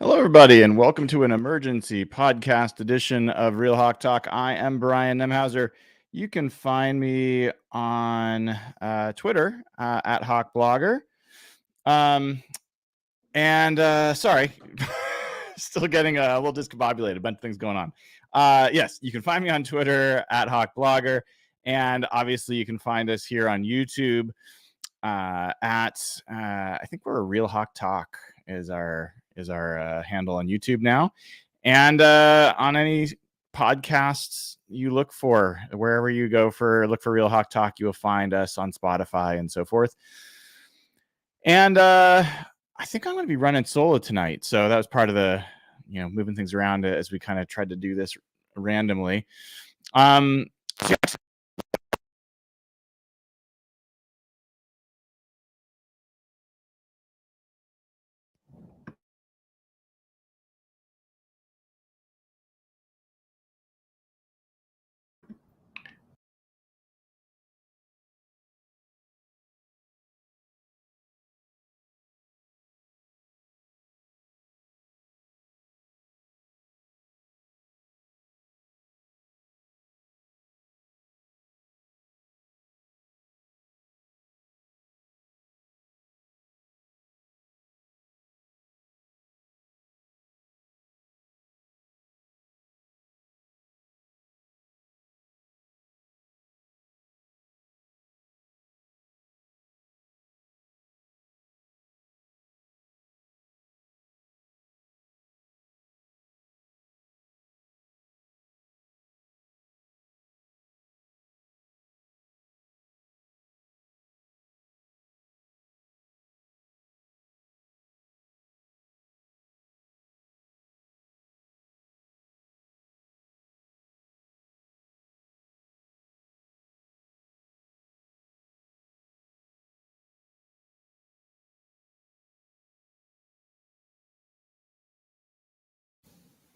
Hello, everybody, and welcome to an emergency podcast edition of Real Hawk Talk. I am Brian Nemhauser. You can find me on Twitter at Hawk Blogger. Sorry, still getting a little discombobulated, a bunch of things going on. Yes, you can find me on Twitter at Hawk Blogger, and obviously you can find us here on YouTube I think we're a Real Hawk Talk is our handle on YouTube now, and on any podcasts you look for, wherever you go look for Real Hawk Talk, you will find us on Spotify and so forth. And I think I'm going to be running solo tonight, so that was part of the moving things around as we kind of tried to do this randomly.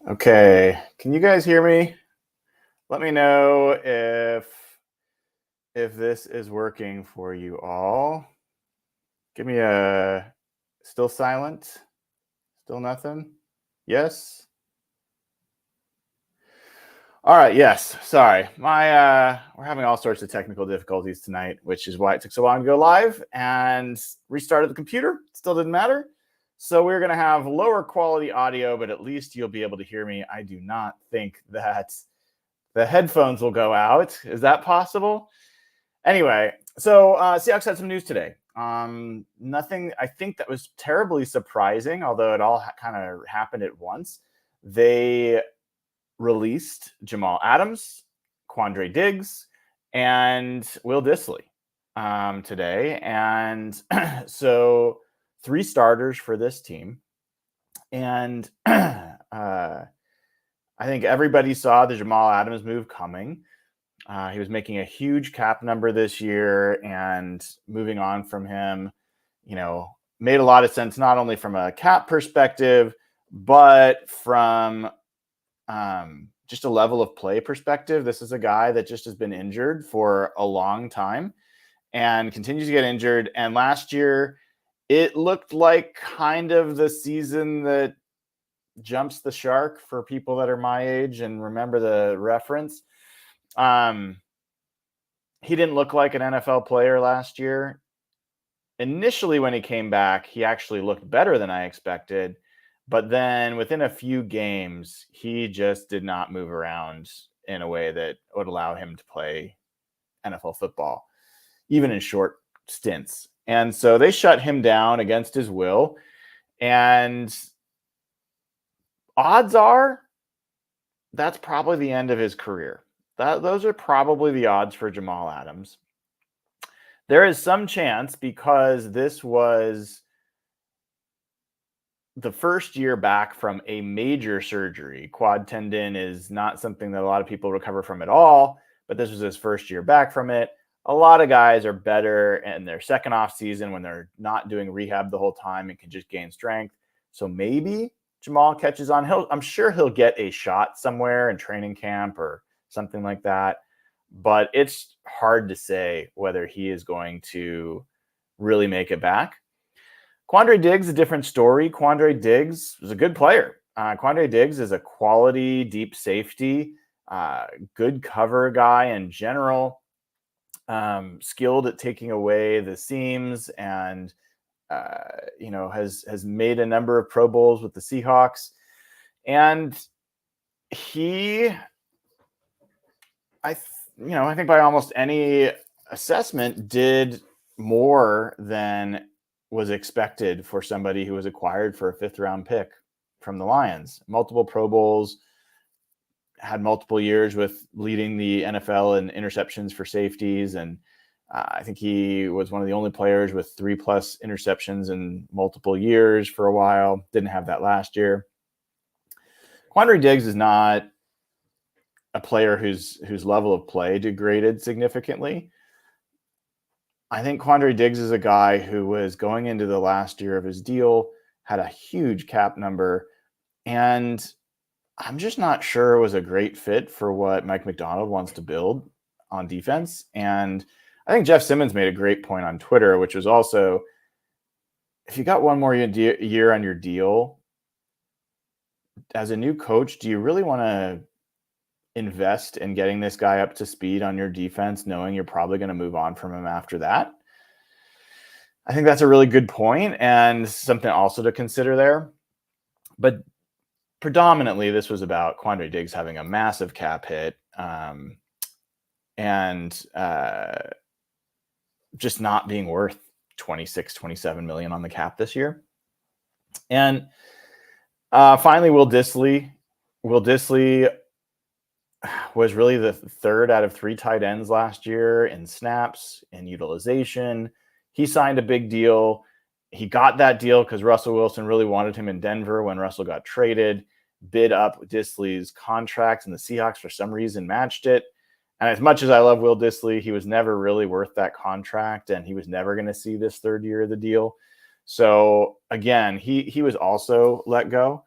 Okay, can you guys hear me? Let me know if this is working for you all. Give me a still silent, still nothing. Yes. All right. Yes. Sorry, we're having all sorts of technical difficulties tonight, which is why it took so long to go live and restarted the computer. Still didn't matter. So we're going to have lower quality audio, but at least you'll be able to hear me. I do not think that the headphones will go out. Is that possible? Anyway, so Seahawks had some news today. Nothing, I think, that was terribly surprising, although it all kind of happened at once. They released Jamal Adams, Quandre Diggs, and Will Dissly today. And so 3 starters for this team. And I think everybody saw the Jamal Adams move coming. He was making a huge cap number this year, and moving on from him, made a lot of sense, not only from a cap perspective, but from just a level of play perspective. This is a guy that just has been injured for a long time and continues to get injured. And last year, it looked like kind of the season that jumps the shark for people that are my age and remember the reference. He didn't look like an NFL player last year. Initially, when he came back, he actually looked better than I expected. But then within a few games, he just did not move around in a way that would allow him to play NFL football, even in short stints. And so they shut him down against his will. And odds are that's probably the end of his career. Those are probably the odds for Jamal Adams. There is some chance, because this was the first year back from a major surgery. Quad tendon is not something that a lot of people recover from at all, but this was his first year back from it. A lot of guys are better in their second off season when they're not doing rehab the whole time and can just gain strength. So maybe Jamal catches on. I'm sure he'll get a shot somewhere in training camp or something like that. But it's hard to say whether he is going to really make it back. Quandre Diggs, a different story. Quandre Diggs was a good player. Quandre Diggs is a quality deep safety, good cover guy in general, skilled at taking away the seams, and has made a number of Pro Bowls with the Seahawks. And I think by almost any assessment, did more than was expected for somebody who was acquired for a 5th-round pick from the Lions. Multiple Pro Bowls, had multiple years with leading the NFL in interceptions for safeties. And I think he was one of the only players with 3+ interceptions in multiple years for a while. Didn't have that last year. Quandre Diggs is not a player whose level of play degraded significantly. I think Quandre Diggs is a guy who was going into the last year of his deal, had a huge cap number, and I'm just not sure it was a great fit for what Mike Macdonald wants to build on defense. And I think Jeff Simmons made a great point on Twitter, which was also, if you got one more year on your deal, as a new coach, do you really want to invest in getting this guy up to speed on your defense, knowing you're probably going to move on from him after that? I think that's a really good point and something also to consider there. But predominantly, this was about Quandre Diggs having a massive cap hit and just not being worth 26, 27 million on the cap this year. And finally, Will Dissly. Will Dissly was really the 3rd out of 3 tight ends last year in snaps and utilization. He signed a big deal. He got that deal because Russell Wilson really wanted him in Denver when Russell got traded, bid up Dissly's contract, and the Seahawks for some reason matched it. And as much as I love Will Dissly, he was never really worth that contract, and he was never going to see this 3rd year of the deal. So again, he was also let go.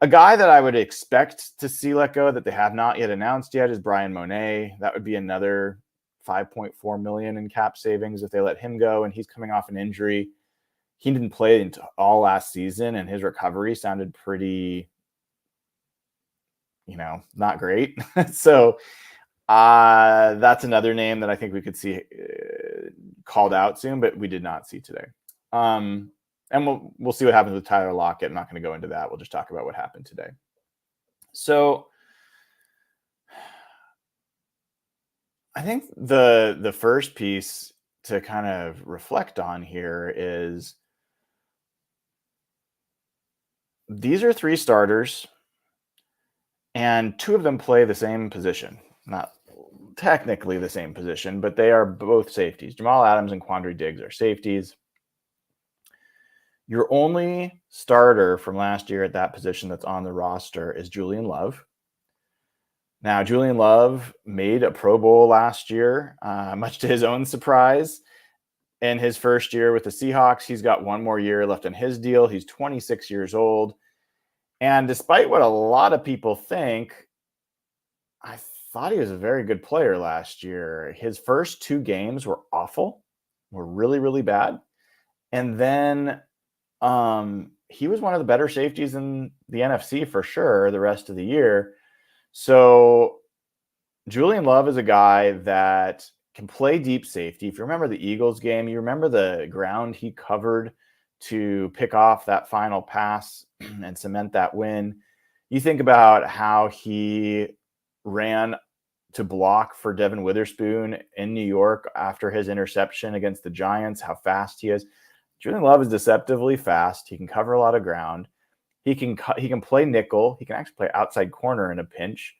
A guy that I would expect to see let go that they have not yet announced yet is Brian Monet. That would be another $5.4 million in cap savings if they let him go, and he's coming off an injury. He didn't play all last season, and his recovery sounded pretty, not great. So that's another name that I think we could see called out soon, but we did not see today. And we'll see what happens with Tyler Lockett. I'm not going to go into that. We'll just talk about what happened today. So I think the first piece to kind of reflect on here is these are 3 starters, and 2 of them play the same position. Not technically the same position, but they are both safeties. Jamal Adams and Quandre Diggs are safeties. Your only starter from last year at that position that's on the roster is Julian Love. Now, Julian Love made a Pro Bowl last year, much to his own surprise. In his first year with the Seahawks, he's got 1 more year left on his deal. He's 26 years old. And despite what a lot of people think, I thought he was a very good player last year. His first 2 games were awful, were really, really bad. And then he was one of the better safeties in the NFC for sure the rest of the year. So Julian Love is a guy that can play deep safety. If you remember the Eagles game, you remember the ground he covered to pick off that final pass and cement that win. You think about how he ran to block for Devin Witherspoon in New York after his interception against the Giants, how fast he is. Julian Love is deceptively fast. He can cover a lot of ground. He can play nickel. He can actually play outside corner in a pinch.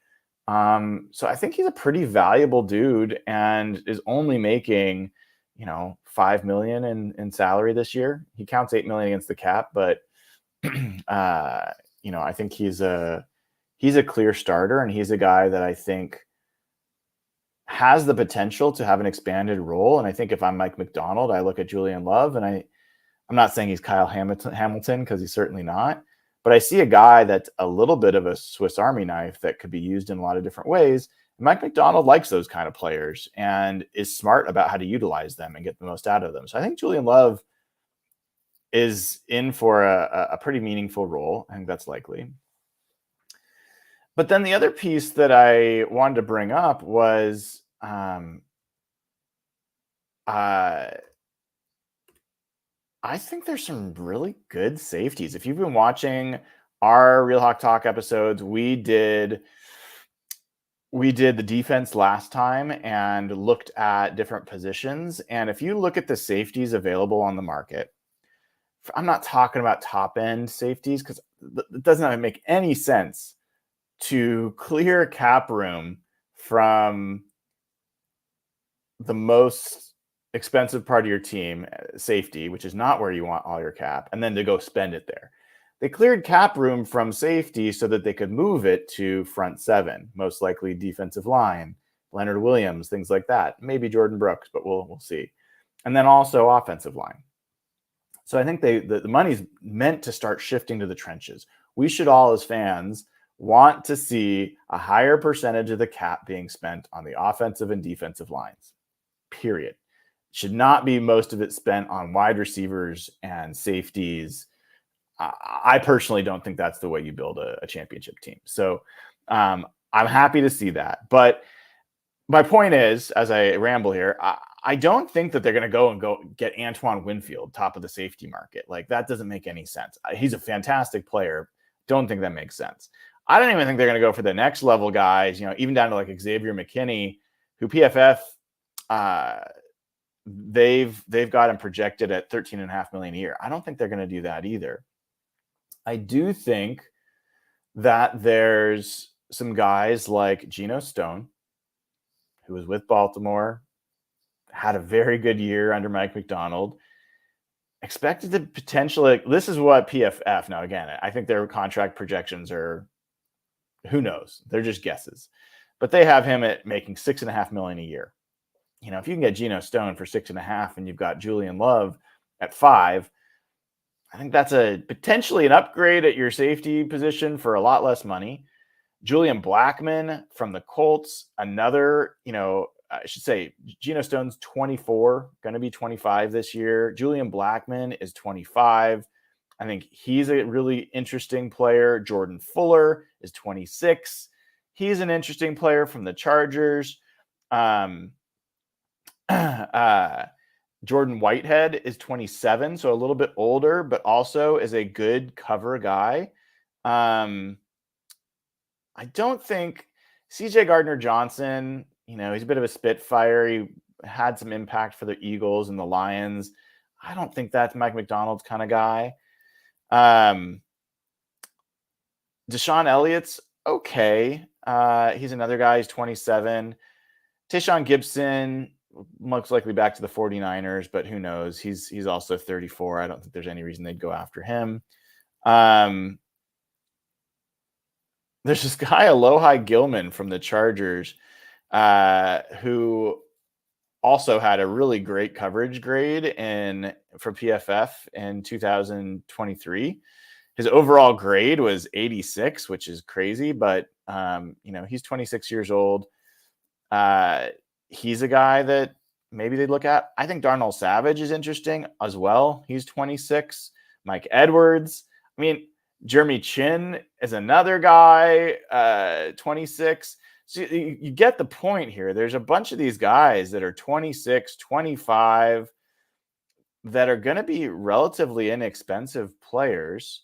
So I think he's a pretty valuable dude and is only making, $5 million in salary this year. He counts $8 million against the cap, but I think he's a clear starter, and he's a guy that I think has the potential to have an expanded role. And I think if I'm Mike Macdonald, I look at Julian Love, and I'm not saying he's Kyle Hamilton because he's certainly not, but I see a guy that's a little bit of a Swiss Army knife that could be used in a lot of different ways. And Mike Macdonald likes those kind of players and is smart about how to utilize them and get the most out of them. So I think Julian Love is in for a pretty meaningful role. I think that's likely. But then the other piece that I wanted to bring up was I think there's some really good safeties. If you've been watching our Real Hawk Talk episodes, we did the defense last time and looked at different positions. And if you look at the safeties available on the market, I'm not talking about top end safeties because it doesn't make any sense to clear cap room from the most expensive part of your team, safety, which is not where you want all your cap, and then to go spend it there. They cleared cap room from safety so that they could move it to front seven, most likely defensive line, Leonard Williams, things like that. Maybe Jordan Brooks, but we'll see. And then also offensive line. So I think the money's meant to start shifting to the trenches. We should all, as fans, want to see a higher percentage of the cap being spent on the offensive and defensive lines, period. Should not be most of it spent on wide receivers and safeties. I personally don't think that's the way you build a championship team. So I'm happy to see that. But my point is, as I ramble here, I don't think that they're going to go get Antoine Winfield, top of the safety market. Like, that doesn't make any sense. He's a fantastic player. Don't think that makes sense. I don't even think they're going to go for the next level guys, even down to like Xavier McKinney, who PFF, they've got him projected at $13.5 million a year. I don't think they're going to do that either. I do think that there's some guys like Geno Stone, who was with Baltimore, had a very good year under Mike Macdonald, expected to potentially, this is what PFF, now again, I think their contract projections are, who knows, they're just guesses, but they have him at making $6.5 million a year. If you can get Geno Stone for $6.5 million and you've got Julian Love at $5 million, I think that's potentially an upgrade at your safety position for a lot less money. Julian Blackmon from the Colts, another, I should say Geno Stone's 24, going to be 25 this year. Julian Blackmon is 25. I think he's a really interesting player. Jordan Fuller is 26. He's an interesting player from the Chargers. Jordan Whitehead is 27, so a little bit older, but also is a good cover guy. I don't think CJ Gardner-Johnson, he's a bit of a spitfire. He had some impact for the Eagles and the Lions. I don't think that's Mike Macdonald's kind of guy. Deshaun Elliott's okay. He's another guy. He's 27. Tayshaun Gibson, most likely back to the 49ers, but who knows? He's also 34. I don't think there's any reason they'd go after him. There's this guy, Alohi Gilman from the Chargers, who also had a really great coverage grade for PFF in 2023. His overall grade was 86, which is crazy, but he's 26 years old. He's a guy that maybe they'd look at. I think Darnell Savage is interesting as well. He's 26. Mike Edwards. Jeremy Chin is another guy, 26. So you get the point here. There's a bunch of these guys that are 26, 25 that are going to be relatively inexpensive players.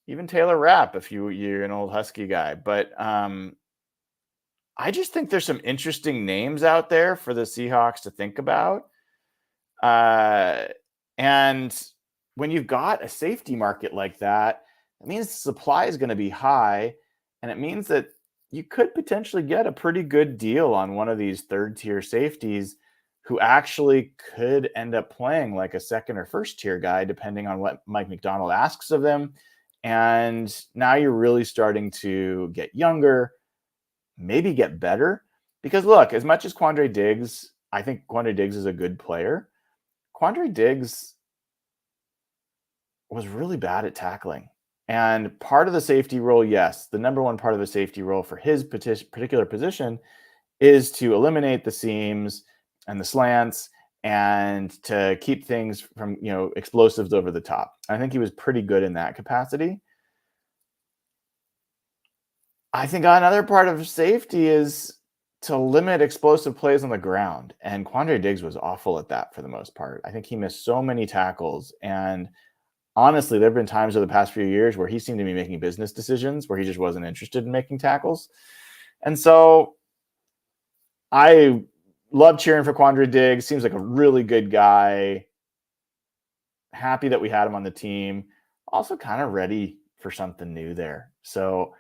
Even Taylor Rapp, if you're an old Husky guy. But I just think there's some interesting names out there for the Seahawks to think about. And when you've got a safety market like that, it means the supply is going to be high. And it means that you could potentially get a pretty good deal on one of these third-tier safeties who actually could end up playing like a second or first-tier guy, depending on what Mike Macdonald asks of them. And now you're really starting to get younger, maybe get better. Because look, as much as Quandre Diggs, I think Quandre Diggs is a good player. Quandre Diggs was really bad at tackling. And part of the safety role, yes, the number one part of the safety role for his particular position is to eliminate the seams and the slants and to keep things from, explosives over the top. I think he was pretty good in that capacity. I think another part of safety is to limit explosive plays on the ground. And Quandre Diggs was awful at that for the most part. I think he missed so many tackles. And honestly, there have been times over the past few years where he seemed to be making business decisions where he just wasn't interested in making tackles. And so I love cheering for Quandre Diggs. Seems like a really good guy. Happy that we had him on the team. Also kind of ready for something new there. So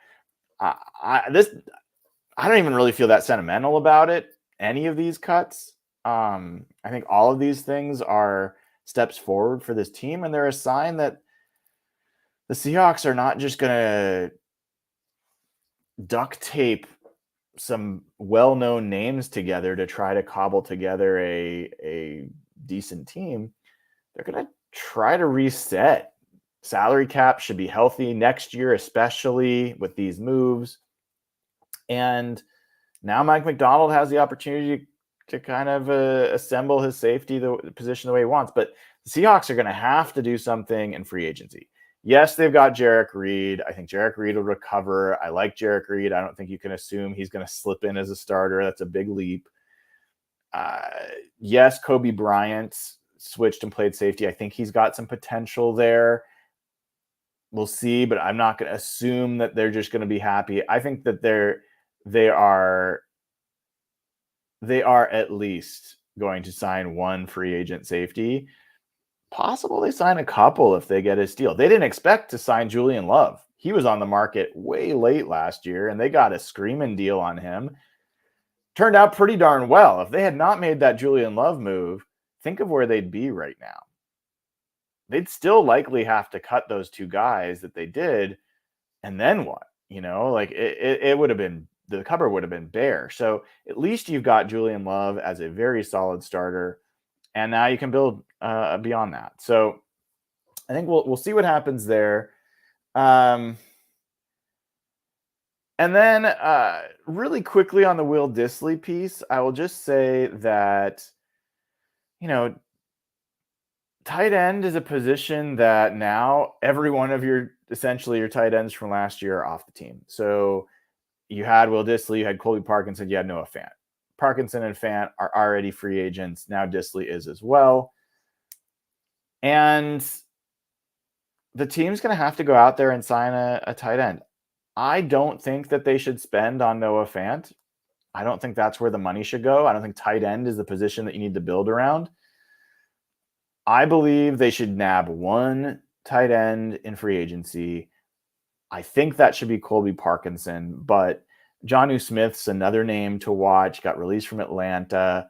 I don't even really feel that sentimental about it. Any of these cuts. I think all of these things are steps forward for this team, and they're a sign that the Seahawks are not just going to duct tape some well-known names together to try to cobble together a decent team. They're going to try to reset. Salary cap should be healthy next year, especially with these moves. And now Mike Macdonald has the opportunity to kind of assemble his safety the position the way he wants. But the Seahawks are going to have to do something in free agency. Yes, they've got Jarek Reed. I think Jarek Reed will recover. I like Jarek Reed. I don't think you can assume he's going to slip in as a starter. That's a big leap. Yes, Kobe Bryant switched and played safety. I think he's got some potential there. We'll see, but I'm not going to assume that they're just going to be happy. I think that they are at least going to sign one free agent safety. Possible they sign a couple if they get a steal. They didn't expect to sign Julian Love. He was on the market way late last year, and they got a screaming deal on him. Turned out pretty darn well. If they had not made that Julian Love move, think of where they'd be right now. They'd still likely have to cut those two guys that they did, and then what? It would have been, the cupboard would have been bare. So at least you've got Julian Love as a very solid starter, and now you can build beyond that. So I think we'll see what happens there. And then really quickly on the Will Dissly piece, I will just say that, tight end is a position that now every one of your tight ends from last year are off the team. So you had Will Dissly, you had Colby Parkinson, you had Noah Fant. Parkinson and Fant are already free agents. Now Dissly is as well. And the team's going to have to go out there and sign a tight end. I don't think that they should spend on Noah Fant. I don't think that's where the money should go. I don't think tight end is the position that you need to build around. I believe they should nab one tight end in free agency. I think that should be Colby Parkinson, but Jonnu Smith's another name to watch. Got released from Atlanta.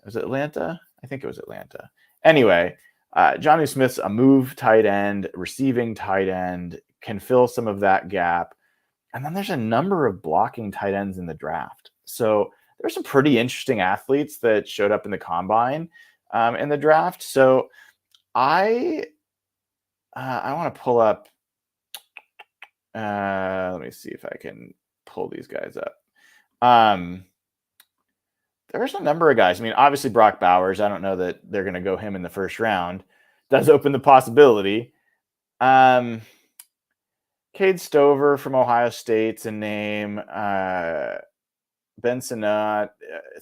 Was it Atlanta? I think it was Atlanta. Anyway, Jonnu Smith's a move tight end, receiving tight end, can fill some of that gap. And then there's a number of blocking tight ends in the draft. So there's some pretty interesting athletes that showed up in the combine in the draft. So I want to pull up. Let me see if I can pull these guys up. There's a number of guys. I mean, obviously Brock Bowers. I don't know that they're going to go him in the first round. Does open the possibility. Cade Stover from Ohio State's a name. Ben Sinnott.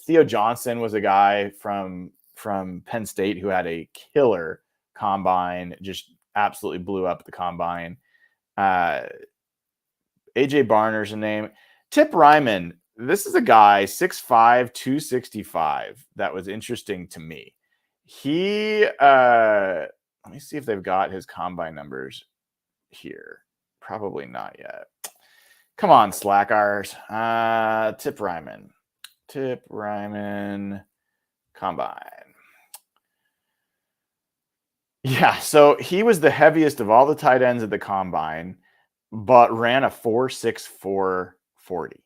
Theo Johnson was a guy from Penn State who had a killer combine, just absolutely blew up the combine. AJ Barner's a name. Tip Ryman, this is a guy, 6'5", 265, that was interesting to me. He, let me see if they've got his combine numbers here. Probably not yet. Come on, slackers. Tip Ryman, combine. Yeah, so he was the heaviest of all the tight ends at the combine, but ran a 4.64 40.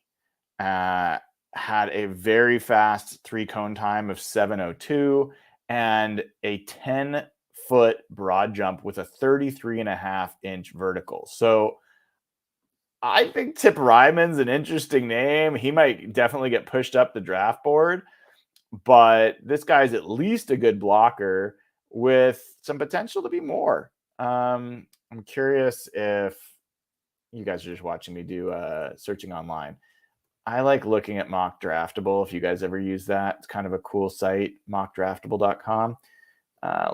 Had a very fast 3-cone time of 7:02 and a 10-foot broad jump with a 33.5-inch vertical. So I think Tip Ryman's an interesting name. He might definitely get pushed up the draft board. but this guy's at least a good blocker with some potential to be more. I'm curious if you guys are just watching me do searching online. I like looking at Mock Draftable. If you guys ever use that, it's kind of a cool site, mockdraftable.com.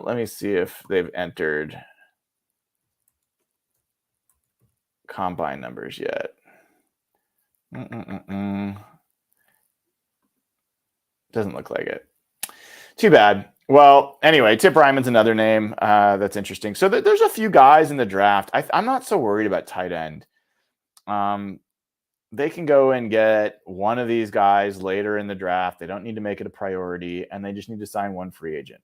Let me see if they've entered combine numbers yet. Doesn't look like it. Too bad. Well, anyway, Tip Ryman's another name that's interesting. So there's a few guys in the draft. I'm not so worried about tight end. They can go and get one of these guys later in the draft. They don't need to make it a priority, and they just need to sign one free agent.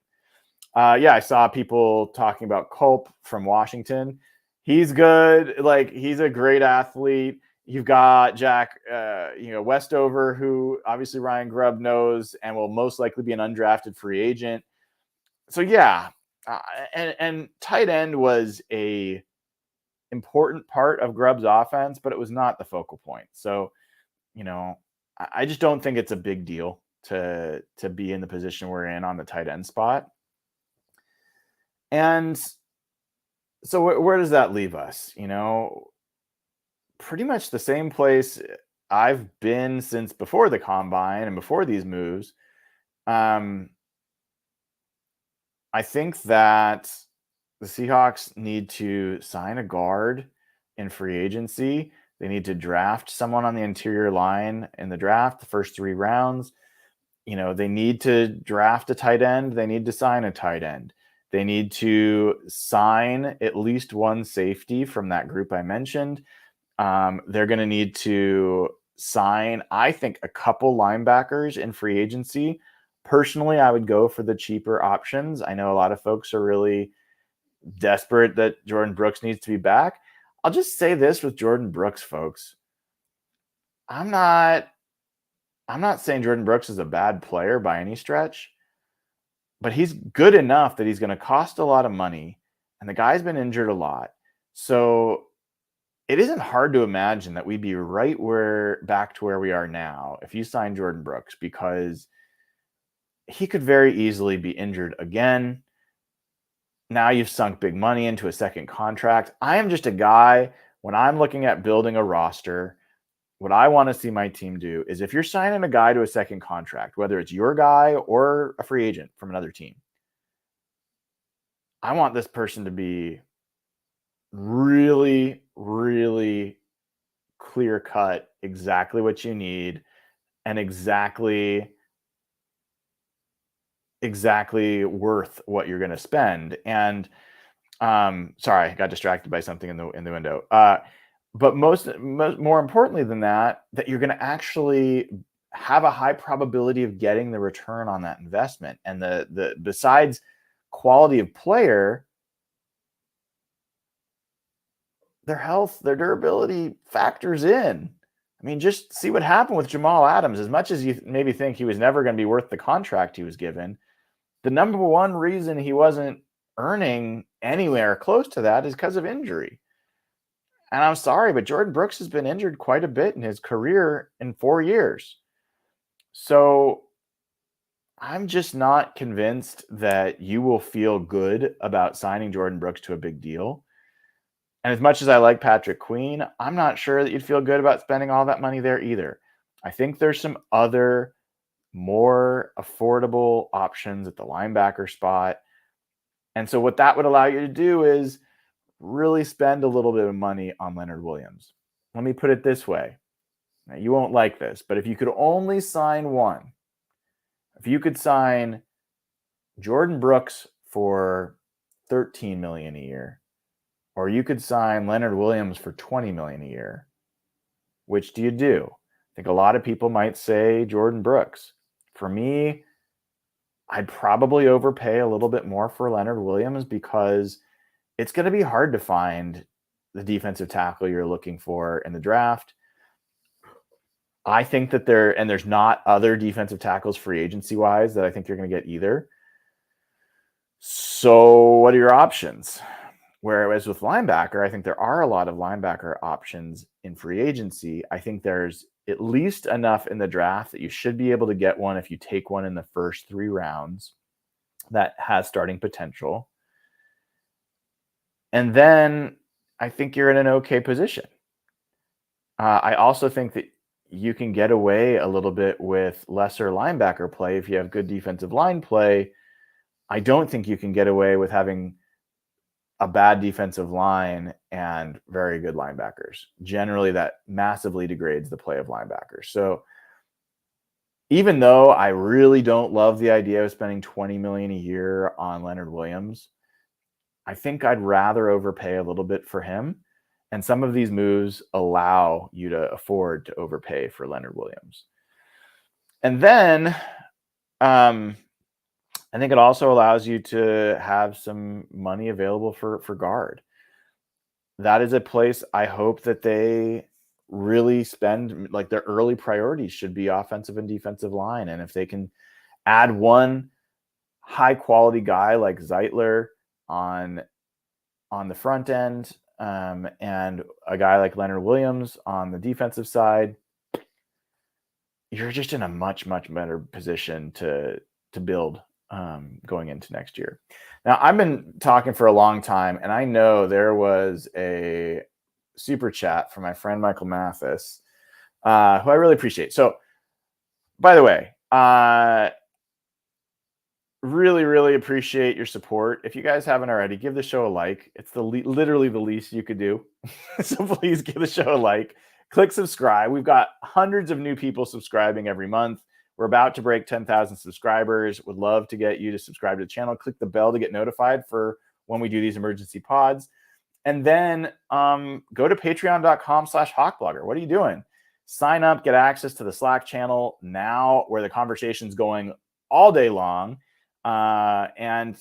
I saw people talking about Culp from Washington. He's good. Like, he's a great athlete. You've got Jack, Westover, who obviously Ryan Grubb knows and will most likely be an undrafted free agent. So and tight end was a important part of Grubb's offense, but it was not the focal point. So, I just don't think it's a big deal to be in the position we're in on the tight end spot. And so where does that leave us? Pretty much the same place I've been since before the combine and before these moves. I think that the Seahawks need to sign a guard in free agency. They need to draft someone on the interior line in the draft, the first 3 rounds. They need to draft a tight end. They need to sign a tight end. They need to sign at least one safety from that group I mentioned. They're going to need to sign, I think, a couple linebackers in free agency. Personally, I would go for the cheaper options. I know a lot of folks are really desperate that Jordan Brooks needs to be back. I'll just say this with Jordan Brooks, folks. I'm not saying Jordan Brooks is a bad player by any stretch, but he's good enough that he's going to cost a lot of money, and the guy's been injured a lot. So it isn't hard to imagine that we'd be back to where we are now if you sign Jordan Brooks, because he could very easily be injured again. Now you've sunk big money into a second contract. I am just a guy, when I'm looking at building a roster, what I want to see my team do is, if you're signing a guy to a second contract, whether it's your guy or a free agent from another team, I want this person to be really, really clear cut, exactly what you need, and exactly worth what you're going to spend. And sorry, I got distracted by something in the window. But more importantly than that you're going to actually have a high probability of getting the return on that investment. And the besides quality of player, their health, their durability factors in. I mean, just see what happened with Jamal Adams. As much as you maybe think he was never going to be worth the contract he was given, the number one reason he wasn't earning anywhere close to that is because of injury. And I'm sorry, but Jordan Brooks has been injured quite a bit in his career in 4 years. So I'm just not convinced that you will feel good about signing Jordan Brooks to a big deal. And as much as I like Patrick Queen, I'm not sure that you'd feel good about spending all that money there either. I think there's some other more affordable options at the linebacker spot. And so what that would allow you to do is really spend a little bit of money on Leonard Williams. Let me put it this way. Now, you won't like this, but if you could only sign one, if you could sign Jordan Brooks for $13 million a year, or you could sign Leonard Williams for $20 million a year, which do you do? I think a lot of people might say Jordan Brooks. For me, I'd probably overpay a little bit more for Leonard Williams, because it's going to be hard to find the defensive tackle you're looking for in the draft. I think that there's not other defensive tackles free agency wise that I think you're going to get either. So what are your options? Whereas with linebacker, I think there are a lot of linebacker options in free agency. I think there's at least enough in the draft that you should be able to get one if you take one in the first 3 rounds that has starting potential. And then I think you're in an okay position. I also think that you can get away a little bit with lesser linebacker play if you have good defensive line play. I don't think you can get away with having a bad defensive line and very good linebackers. Generally, that massively degrades the play of linebackers. So even though I really don't love the idea of spending $20 million a year on Leonard Williams, I think I'd rather overpay a little bit for him. And some of these moves allow you to afford to overpay for Leonard Williams. And then I think it also allows you to have some money available for guard. That is a place I hope that they really spend, like their early priorities should be offensive and defensive line. And if they can add one high quality guy like Zeitler on the front end, and a guy like Leonard Williams on the defensive side, you're just in a much, much better position to build going into next year. Now, I've been talking for a long time, and I know there was a super chat from my friend Michael Mathis, who I really appreciate. So, by the way, really, really appreciate your support. If you guys haven't already, give the show a like. It's literally the least you could do. So please give the show a like. Click subscribe. We've got hundreds of new people subscribing every month. We're about to break 10,000 subscribers. Would love to get you to subscribe to the channel. Click the bell to get notified for when we do these emergency pods. And then go to patreon.com/hawkblogger. What are you doing? Sign up, get access to the Slack channel now where the conversation's going all day long. And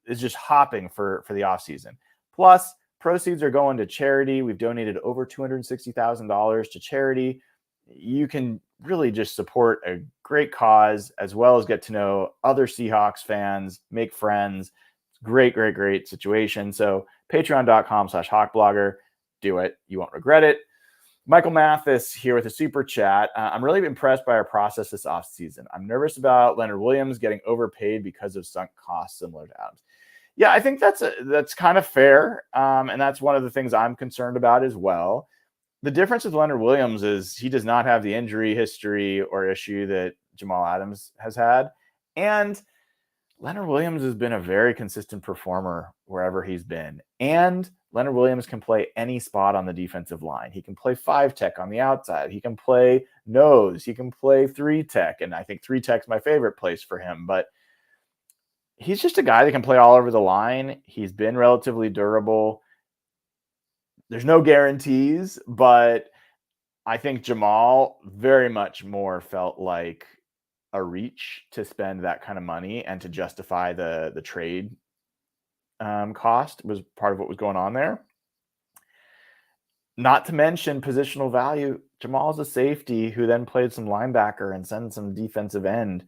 it's just hopping for the off season. Plus, proceeds are going to charity. We've donated over $260,000 to charity. You can really just support a great cause as well as get to know other Seahawks fans, make friends. Great, great, great situation. So patreon.com/hawkblogger. Do it. You won't regret it. Michael Mathis here with a super chat. I'm really impressed by our process this offseason. I'm nervous about Leonard Williams getting overpaid because of sunk costs similar to Adams. Yeah, I think that's kind of fair. And that's one of the things I'm concerned about as well. The difference with Leonard Williams is he does not have the injury history or issue that Jamal Adams has had. And Leonard Williams has been a very consistent performer wherever he's been. And Leonard Williams can play any spot on the defensive line. He can play 5-tech on the outside. He can play nose. He can play 3-tech. And I think 3-tech's my favorite place for him. But he's just a guy that can play all over the line. He's been relatively durable. There's no guarantees, but I think Jamal very much more felt like a reach to spend that kind of money and to justify the trade cost was part of what was going on there. Not to mention positional value. Jamal's a safety who then played some linebacker and sent some defensive end.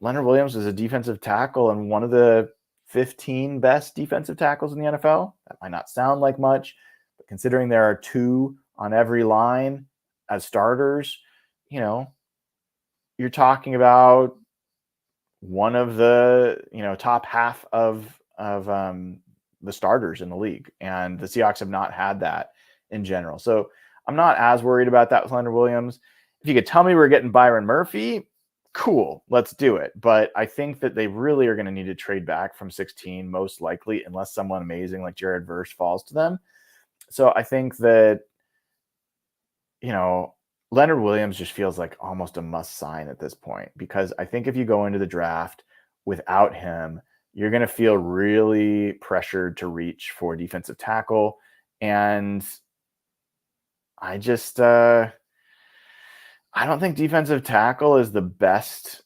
Leonard Williams is a defensive tackle and one of the 15 best defensive tackles in the NFL. That might not sound like much, but considering there are 2 on every line as starters, you're talking about one of the top half of the starters in the league, and the Seahawks have not had that in general. So I'm not as worried about that with Leonard Williams. If you could tell me we're getting Byron Murphy, cool, let's do it. But I think that they really are going to need to trade back from 16, most likely, unless someone amazing like Jared Verse falls to them. So I think that, Leonard Williams just feels like almost a must sign at this point, because I think if you go into the draft without him, you're going to feel really pressured to reach for defensive tackle. And I just, I don't think defensive tackle is the best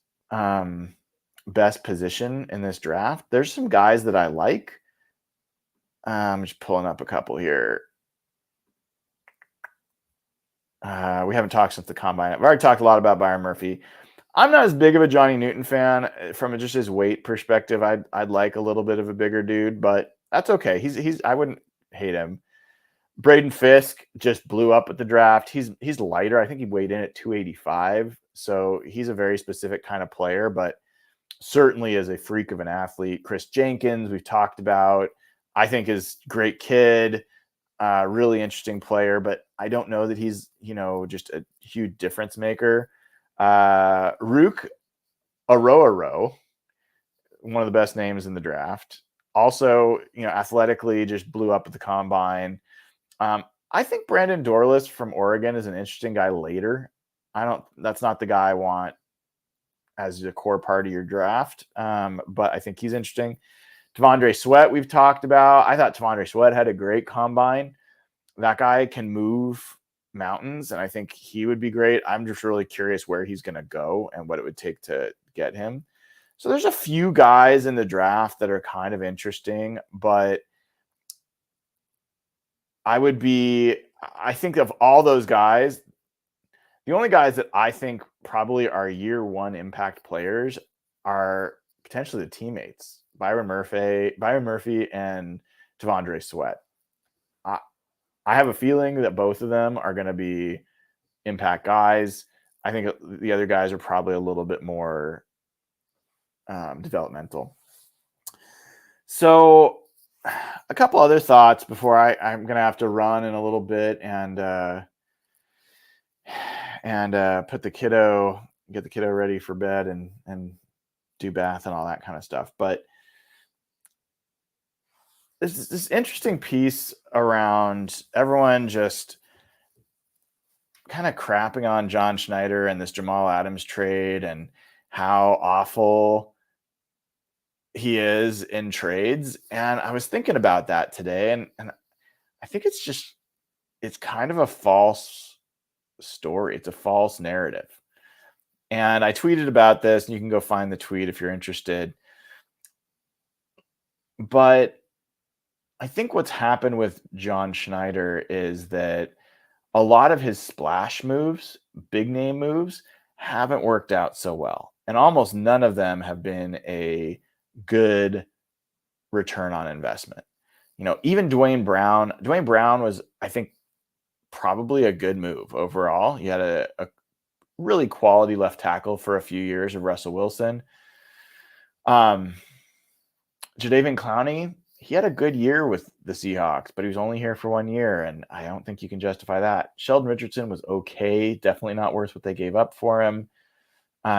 position in this draft. There's some guys that I like. I'm just pulling up a couple here. We haven't talked since the combine. I've already talked a lot about Byron Murphy. I'm not as big of a Johnny Newton fan from just his weight perspective. I'd like a little bit of a bigger dude, but that's okay. He's I wouldn't hate him. Braden Fisk just blew up at the draft. He's lighter. I think he weighed in at 285. So he's a very specific kind of player, but certainly is a freak of an athlete. Chris Jenkins, we've talked about, I think is great kid, really interesting player, but I don't know that he's, just a huge difference maker. Rook Arroaro, one of the best names in the draft. Also, athletically just blew up at the combine. I think Brandon Dorlus from Oregon is an interesting guy later. That's not the guy I want as a core part of your draft. But I think he's interesting. T'Vondre Sweat, we've talked about. I thought T'Vondre Sweat had a great combine. That guy can move mountains, and I think he would be great. I'm just really curious where he's going to go and what it would take to get him. So there's a few guys in the draft that are kind of interesting, but I think of all those guys, the only guys that I think probably are year one impact players are potentially the teammates, Byron Murphy and T'Vondre Sweat. I have a feeling that both of them are going to be impact guys. I think the other guys are probably a little bit more developmental. So a couple other thoughts before I'm going to have to run in a little bit and get the kiddo ready for bed and do bath and all that kind of stuff. But there's this interesting piece around everyone just kind of crapping on John Schneider and this Jamal Adams trade and how awful he is in trades. And I was thinking about that today, and I think it's kind of a false story. It's a false narrative. And I tweeted about this, and you can go find the tweet if you're interested. But I think what's happened with John Schneider is that a lot of his splash moves, big name moves, haven't worked out so well. And almost none of them have been a good return on investment. Even Dwayne Brown was, I think, probably a good move overall. He had a really quality left tackle for a few years of Russell Wilson. Jadeveon Clowney, he had a good year with the Seahawks, but he was only here for 1 year, and I don't think you can justify that. Sheldon Richardson was okay, definitely not worth what they gave up for him.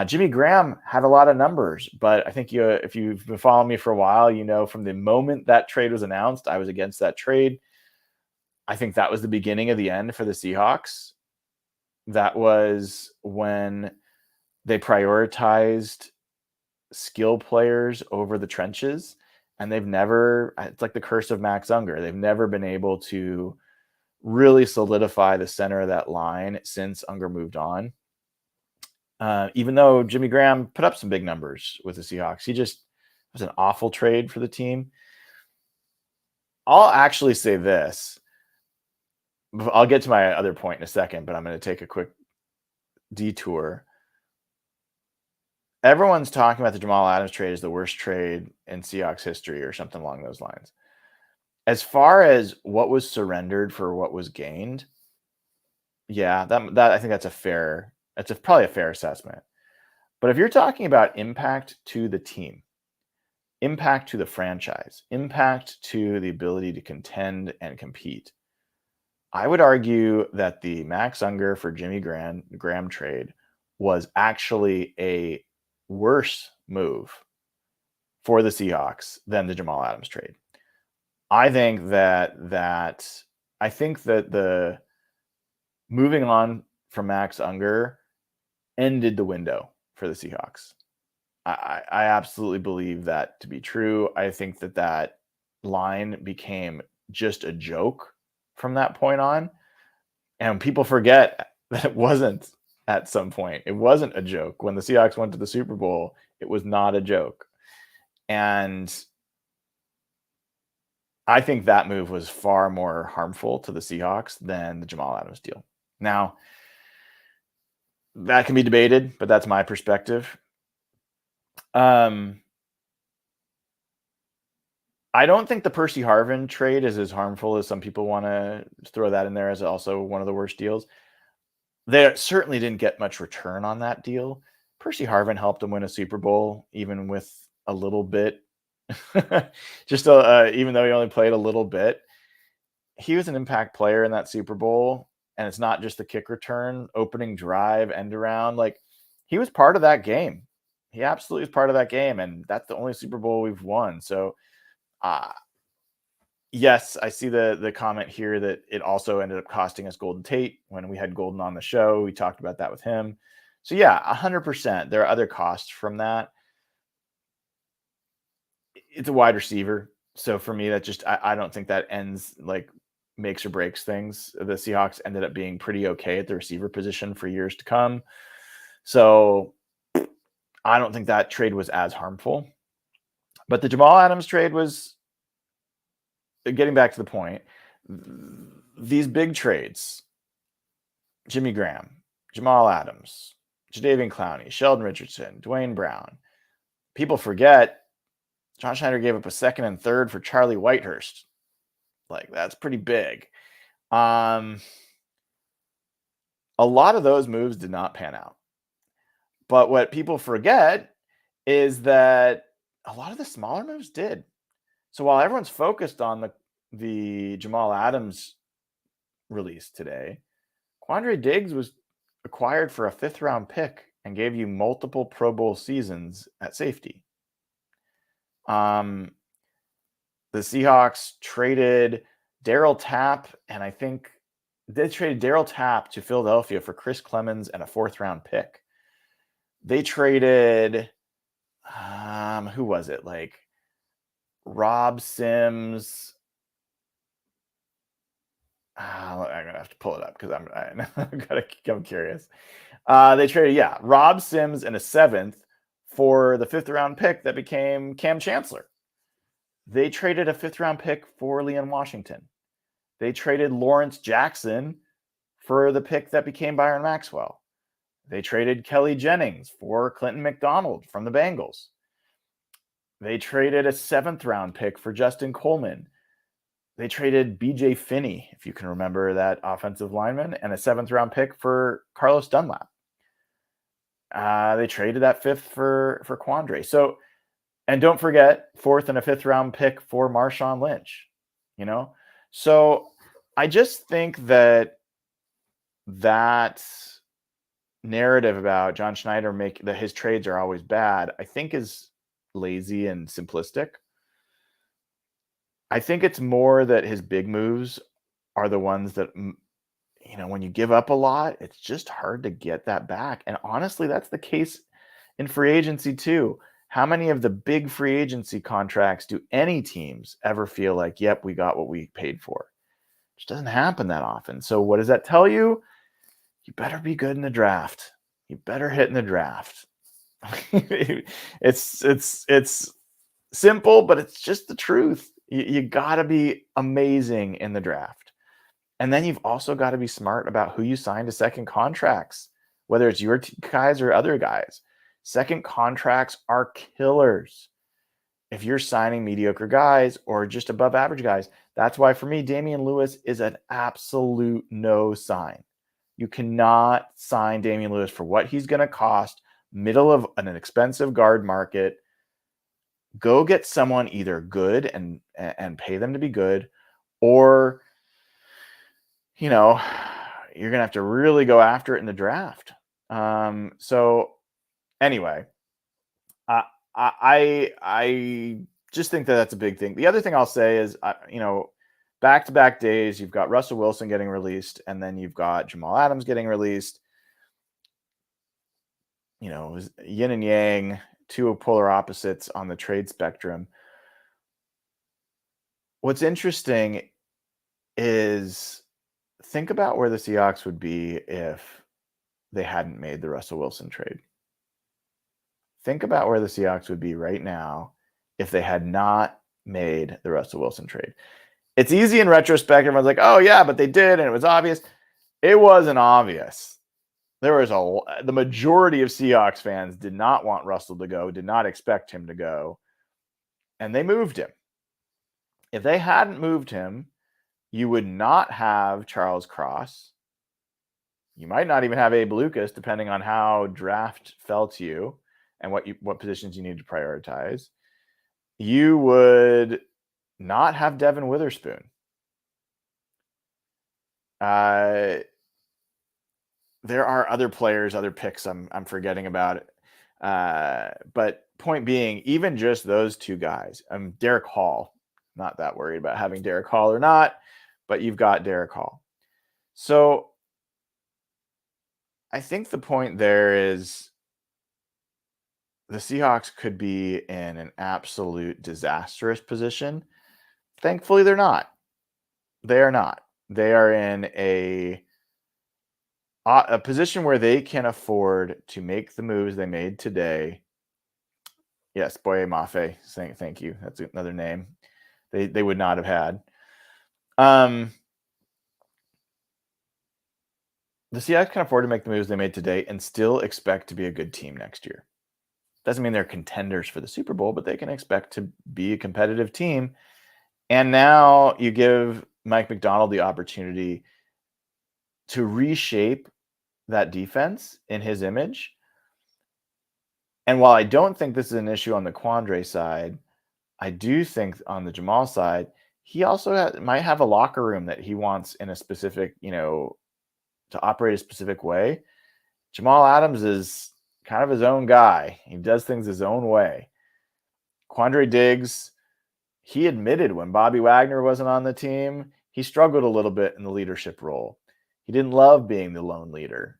Jimmy Graham had a lot of numbers, but I think if you've been following me for a while, from the moment that trade was announced, I was against that trade. I think that was the beginning of the end for the Seahawks. That was when they prioritized skill players over the trenches, and it's like the curse of Max Unger. They've never been able to really solidify the center of that line since Unger moved on. Even though Jimmy Graham put up some big numbers with the Seahawks, it was an awful trade for the team. I'll actually say this. I'll get to my other point in a second, but I'm going to take a quick detour. Everyone's talking about the Jamal Adams trade as the worst trade in Seahawks history or something along those lines. As far as what was surrendered for what was gained, yeah, that I think that's probably a fair assessment. But if you're talking about impact to the team, impact to the franchise, impact to the ability to contend and compete, I would argue that the Max Unger for Jimmy Graham trade was actually a worse move for the Seahawks than the Jamal Adams trade. I think that the moving on from Max Unger ended the window for the Seahawks. I absolutely believe that to be true. I think that line became just a joke from that point on. And people forget that it wasn't at some point. It wasn't a joke. When the Seahawks went to the Super Bowl, it was not a joke. And I think that move was far more harmful to the Seahawks than the Jamal Adams deal. Now, that can be debated, but that's my perspective. I I don't think the Percy Harvin trade is as harmful as some people want to throw that in there as also one of the worst deals. They certainly didn't get much return on that deal. Percy Harvin helped them win a Super Bowl, even with a little bit. Just even though he only played a little bit, he was an impact player in that Super Bowl. And it's not just the kick return, opening drive, end around. Like, he was part of that game. He absolutely is part of that game. And that's the only Super Bowl we've won. So, yes, I see the comment here that it also ended up costing us Golden Tate when we had Golden on the show. We talked about that with him. So, yeah, 100%. There are other costs from that. It's a wide receiver. So, for me, that just, I don't think that ends, like, makes or breaks things. The Seahawks ended up being pretty okay at the receiver position for years to come. So I don't think that trade was as harmful. But the Jamal Adams trade was, getting back to the point, these big trades, Jimmy Graham, Jamal Adams, Jadeveon Clowney, Sheldon Richardson, Dwayne Brown. People forget John Schneider gave up a second and third for Charlie Whitehurst. Like, that's pretty big. A lot of those moves did not pan out. But what people forget is that a lot of the smaller moves did. So while everyone's focused on the Jamal Adams release today, Quandre Diggs was acquired for a 5th-round pick and gave you multiple Pro Bowl seasons at safety. The Seahawks traded Darryl Tapp, and I think they traded Darryl Tapp to Philadelphia for Chris Clemens and a 4th-round pick. They traded, who was it? Like Rob Sims. I'm gonna have to pull it up because I'm curious. They traded, Rob Sims and a 7th for the 5th-round pick that became Cam Chancellor. They traded a 5th-round pick for Leon Washington. They traded Lawrence Jackson for the pick that became Byron Maxwell. They traded Kelly Jennings for Clinton McDonald from the Bengals. They traded a 7th-round pick for Justin Coleman. They traded B.J. Finney, if you can remember that offensive lineman, and a 7th-round pick for Carlos Dunlap. They traded that 5th for Quandre. So, and don't forget, 4th and a 5th-round pick for Marshawn Lynch. So I just think that narrative about John Schneider that his trades are always bad, I think is lazy and simplistic. I think it's more that his big moves are the ones that, when you give up a lot, it's just hard to get that back. And honestly, that's the case in free agency too. How many of the big free agency contracts do any teams ever feel like, yep, we got what we paid for? It just doesn't happen that often. So what does that tell you? You better be good in the draft. You better hit in the draft. It's simple, but it's just the truth. You got to be amazing in the draft. And then you've also got to be smart about who you sign to second contracts, whether it's your guys or other guys. Second contracts are killers. If you're signing mediocre guys or just above average guys, that's why for me, Damian Lewis is an absolute no sign. You cannot sign Damian Lewis for what he's going to cost, middle of an expensive guard market. Go get someone either good and pay them to be good, or, you're going to have to really go after it in the draft. So anyway, I just think that that's a big thing. The other thing I'll say is, back-to-back days, you've got Russell Wilson getting released, and then you've got Jamal Adams getting released. Yin and yang, two polar opposites on the trade spectrum. What's interesting is, think about where the Seahawks would be if they hadn't made the Russell Wilson trade. Think about where the Seahawks would be right now if they had not made the Russell Wilson trade. It's easy in retrospect. Everyone's like, oh, yeah, but they did, and it was obvious. It wasn't obvious. The majority of Seahawks fans did not want Russell to go, did not expect him to go, and they moved him. If they hadn't moved him, you would not have Charles Cross. You might not even have Abe Lucas, depending on how draft fell to you and what positions you need to prioritize. You would not have Devin Witherspoon. There are other players, other picks I'm forgetting about. But point being, even just those two guys, Derek Hall, not that worried about having Derek Hall or not, but you've got Derek Hall. So I think the point there is the Seahawks could be in an absolute disastrous position. Thankfully, they're not. They are not. They are in a position where they can afford to make the moves they made today. Yes, Boye Mafe saying thank you. That's another name they would not have had. The Seahawks can afford to make the moves they made today and still expect to be a good team next year. Doesn't mean they're contenders for the Super Bowl, but they can expect to be a competitive team. And now you give Mike Macdonald the opportunity to reshape that defense in his image. And while I don't think this is an issue on the Quandre side, I do think on the Jamal side, he also might have a locker room that he wants in a specific, to operate a specific way. Jamal Adams is kind of his own guy. He does things his own way. Quandre Diggs, he admitted when Bobby Wagner wasn't on the team, he struggled a little bit in the leadership role. He didn't love being the lone leader.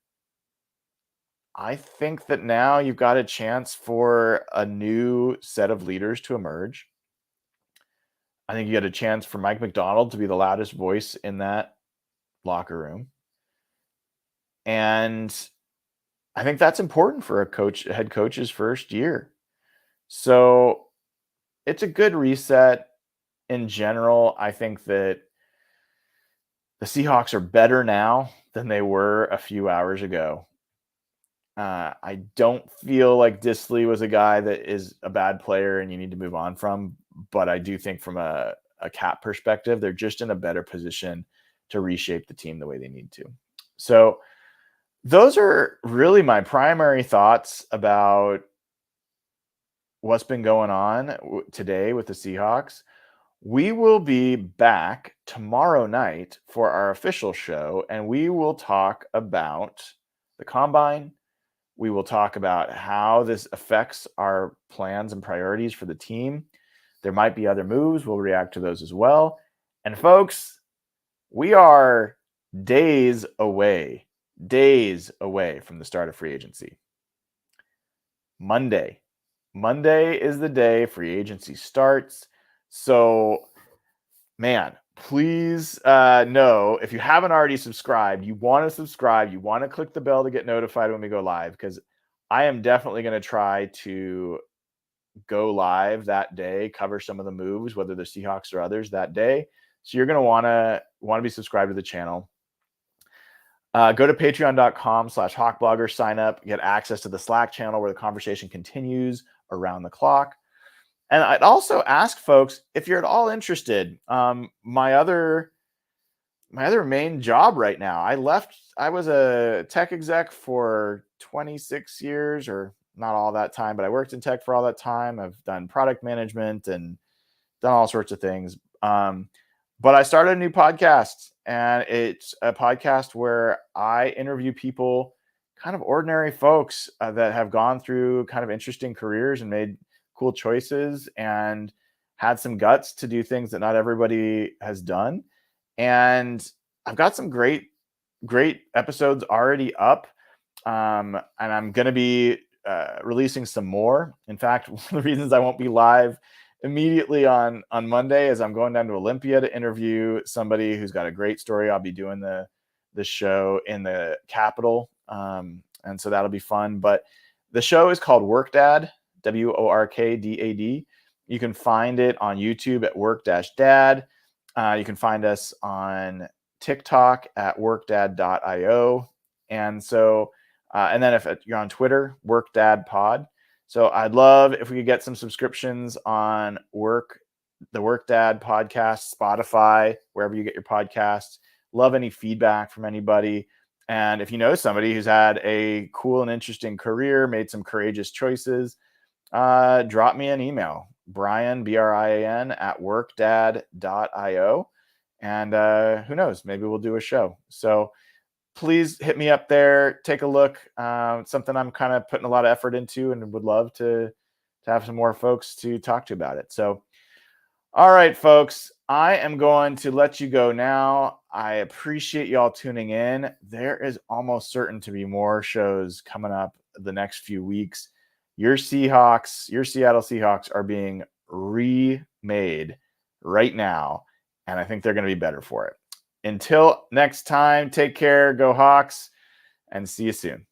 I think that now you've got a chance for a new set of leaders to emerge. I think you got a chance for Mike Macdonald to be the loudest voice in that locker room. And I think that's important for a head coach's first year. So it's a good reset in general. I think that the Seahawks are better now than they were a few hours ago. I don't feel like Disley was a guy that is a bad player and you need to move on from, but I do think from a cap perspective, they're just in a better position to reshape the team the way they need to. So those are really my primary thoughts about what's been going on today with the Seahawks. We will be back tomorrow night for our official show, and we will talk about the combine. We will talk about how this affects our plans and priorities for the team. There might be other moves. We'll react to those as well. And folks, we are days away from the start of free agency. Monday is the day free agency starts. So, man, please know if you haven't already subscribed, you want to subscribe, you want to click the bell to get notified when we go live, because I am definitely going to try to go live that day, cover some of the moves, whether they're Seahawks or others that day. So you're going to want to be subscribed to the channel. Go to patreon.com/hawkblogger, sign up, get access to the Slack channel where the conversation continues around the clock. And I'd also ask folks, if you're at all interested, my other main job right now, I was a tech exec for 26 years, or not all that time, but I worked in tech for all that time. I've done product management and done all sorts of things. But I started a new podcast, and it's a podcast where I interview people, kind of ordinary folks that have gone through kind of interesting careers and made cool choices and had some guts to do things that not everybody has done. And I've got some great episodes already up. And I'm going to be releasing some more. In fact, one of the reasons I won't be live immediately on Monday is I'm going down to Olympia to interview somebody who's got a great story. I'll be doing the show in the Capitol. And so that'll be fun. But the show is called Work Dad, WORKDAD. You can find it on YouTube at Work-Dad. You can find us on TikTok at workdad.io. And so, and then if you're on Twitter, WorkDadPod. So I'd love if we could get some subscriptions on the Work Dad podcast, Spotify, wherever you get your podcasts. Love any feedback from anybody. And if you know somebody who's had a cool and interesting career, made some courageous choices, drop me an email, Brian, Brian, at workdad.io. And who knows, maybe we'll do a show. So please hit me up there. Take a look. It's something I'm kind of putting a lot of effort into and would love to have some more folks to talk to about it. So, all right, folks, I am going to let you go now. I appreciate y'all tuning in. There is almost certain to be more shows coming up the next few weeks. Your Seahawks, your Seattle Seahawks are being remade right now, and I think they're going to be better for it. Until next time, take care, go Hawks, and see you soon.